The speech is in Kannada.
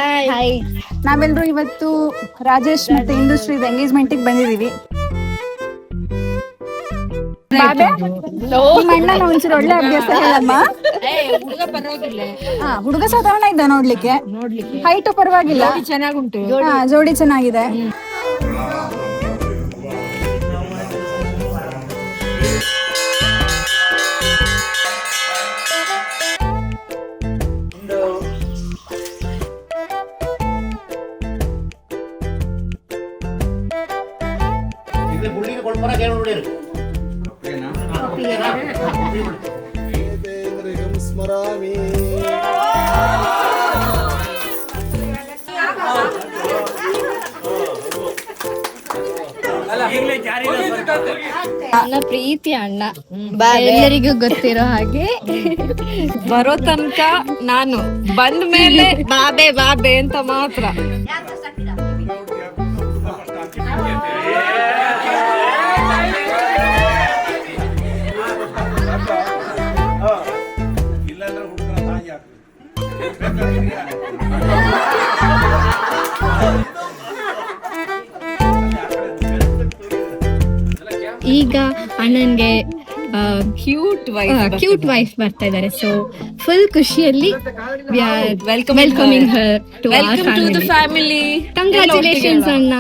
ಹಾಯ್. ನಾವೆಲ್ಲರೂ ಇವತ್ತು ರಾಜೇಶ್ ಮತ್ತೆ ಇಂಡಸ್ಟ್ರಿ ಎಂಗೇಜ್ಮೆಂಟ್ ಬಂದಿದೀವಿ. ಬಾಬೆ ನಿಮ್ಮ ಅಣ್ಣನ ಒಂಚೂರು ಒಳ್ಳೆ ಅಭ್ಯಾಸ ಹೇಳಮ್ಮ. ಹುಡುಗ ಸಾಧಾರಣ ಇದ್ದ ನೋಡ್ಲಿಕ್ಕೆ, ಹೈಟು ಪರವಾಗಿಲ್ಲ, ಚೆನ್ನಾಗುಂಟು, ಜೋಡಿ ಚೆನ್ನಾಗಿದೆ. ನನ್ನ ಪ್ರೀತಿ ಅಣ್ಣ ಎಲ್ಲರಿಗೂ ಗೊತ್ತಿರೋ ಹಾಗೆ ಬರೋ ತನಕ ನಾನು ಬಂದ ಮೇಲೆ ಬಾಬೆ ಬಾಬೆ ಅಂತ ಮಾತ್ರ. ಈಗ ಅಣ್ಣನ್ಗೆ ಕ್ಯೂಟ್ ವೈಫ್ ಬರ್ತಾ ಇದ್ದಾರೆ. ಸೊ ಫುಲ್ ಖುಷಿಯಲ್ಲಿ welcoming her to our family. Congratulations ಅಣ್ಣ.